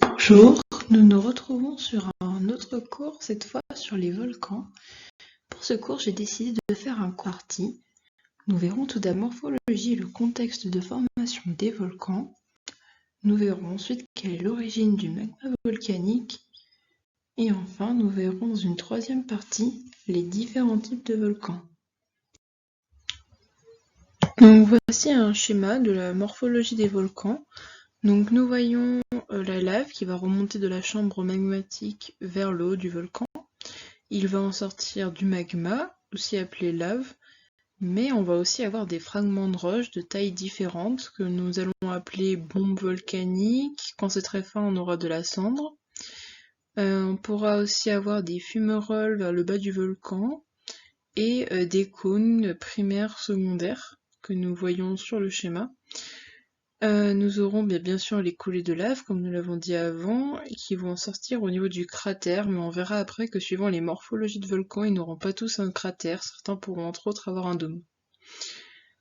Bonjour, nous nous retrouvons sur un autre cours, cette fois sur les volcans. Pour ce cours, j'ai décidé de faire un cours partie. Nous verrons tout d'abord la morphologie et le contexte de formation des volcans. Nous verrons ensuite quelle est l'origine du magma volcanique. Et enfin, nous verrons dans une troisième partie les différents types de volcans. Donc voici un schéma de la morphologie des volcans. Donc nous voyons la lave qui va remonter de la chambre magmatique vers le haut du volcan. Il va en sortir du magma, aussi appelé lave, mais on va aussi avoir des fragments de roches de tailles différentes que nous allons appeler bombes volcaniques. Quand c'est très fin, on aura de la cendre. On pourra aussi avoir des fumerolles vers le bas du volcan et des cônes primaires, secondaires que nous voyons sur le schéma. Nous aurons bien sûr les coulées de lave, comme nous l'avons dit avant, qui vont sortir au niveau du cratère, mais on verra après que suivant les morphologies de volcans, ils n'auront pas tous un cratère, certains pourront entre autres avoir un dôme.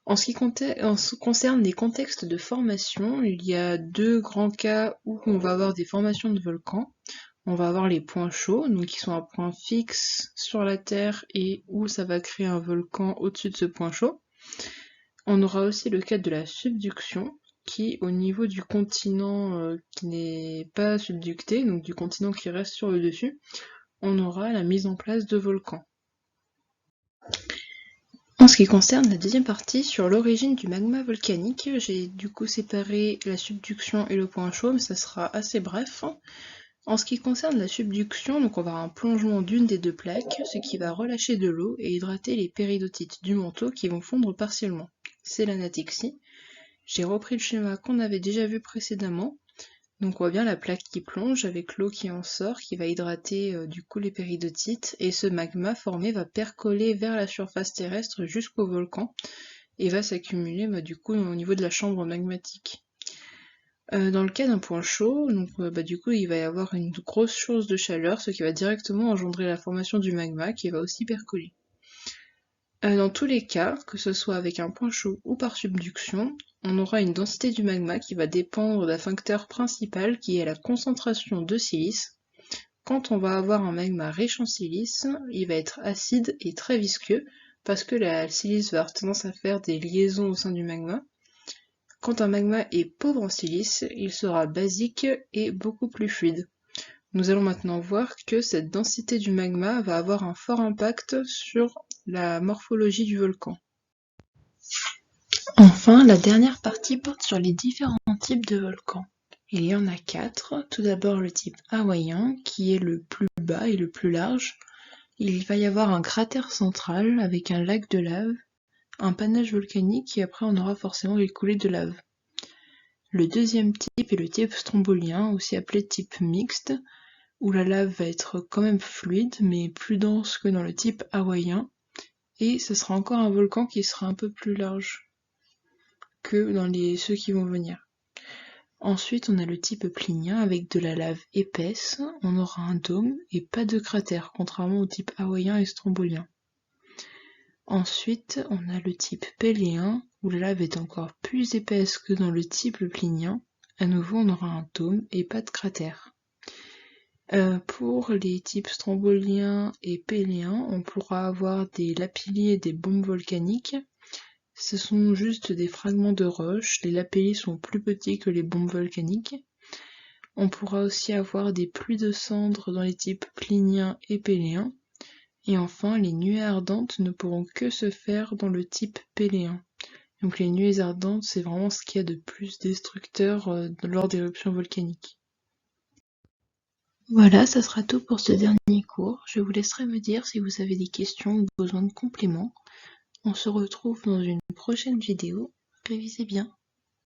En ce qui concerne les contextes de formation, il y a deux grands cas où on va avoir des formations de volcans. On va avoir les points chauds, donc qui sont un point fixe sur la Terre et où ça va créer un volcan au-dessus de ce point chaud. On aura aussi le cas de la subduction, qui au niveau du continent qui n'est pas subducté, donc du continent qui reste sur le dessus, on aura la mise en place de volcans. En ce qui concerne la deuxième partie sur l'origine du magma volcanique, j'ai du coup séparé la subduction et le point chaud, mais ça sera assez bref. En ce qui concerne la subduction, donc on va avoir un plongement d'une des deux plaques, ce qui va relâcher de l'eau et hydrater les péridotites du manteau qui vont fondre partiellement. C'est l'anatexie. J'ai repris le schéma qu'on avait déjà vu précédemment. Donc on voit bien la plaque qui plonge avec l'eau qui en sort, qui va hydrater du coup les péridotites, et ce magma formé va percoler vers la surface terrestre jusqu'au volcan, et va s'accumuler du coup au niveau de la chambre magmatique. Dans le cas d'un point chaud, donc du coup il va y avoir une grosse source de chaleur, ce qui va directement engendrer la formation du magma qui va aussi percoler. Dans tous les cas, que ce soit avec un point chaud ou par subduction, on aura une densité du magma qui va dépendre d'un facteur principal qui est la concentration de silice. Quand on va avoir un magma riche en silice, il va être acide et très visqueux parce que la silice va avoir tendance à faire des liaisons au sein du magma. Quand un magma est pauvre en silice, il sera basique et beaucoup plus fluide. Nous allons maintenant voir que cette densité du magma va avoir un fort impact sur la morphologie du volcan. Enfin, la dernière partie porte sur les différents types de volcans. Il y en a 4. Tout d'abord le type hawaïen, qui est le plus bas et le plus large. Il va y avoir un cratère central avec un lac de lave, un panache volcanique et après on aura forcément les coulées de lave. Le deuxième type est le type strombolien, aussi appelé type mixte, où la lave va être quand même fluide, mais plus dense que dans le type hawaïen, et ce sera encore un volcan qui sera un peu plus large que dans ceux qui vont venir. Ensuite, on a le type plinien avec de la lave épaisse, on aura un dôme et pas de cratère, contrairement au type hawaïen et strombolien. Ensuite, on a le type péléen, où la lave est encore plus épaisse que dans le type plinien. À nouveau, on aura un dôme et pas de cratère. Pour les types stromboliens et péléens, on pourra avoir des lapillis et des bombes volcaniques. Ce sont juste des fragments de roche, les lapillis sont plus petits que les bombes volcaniques. On pourra aussi avoir des pluies de cendres dans les types pliniens et péléens. Et enfin, les nuées ardentes ne pourront que se faire dans le type péléen. Donc les nuées ardentes, c'est vraiment ce qu'il y a de plus destructeur lors d'éruptions volcaniques. Voilà, ça sera tout pour ce dernier cours. Je vous laisserai me dire si vous avez des questions ou besoin de compléments. On se retrouve dans une prochaine vidéo. Révisez bien.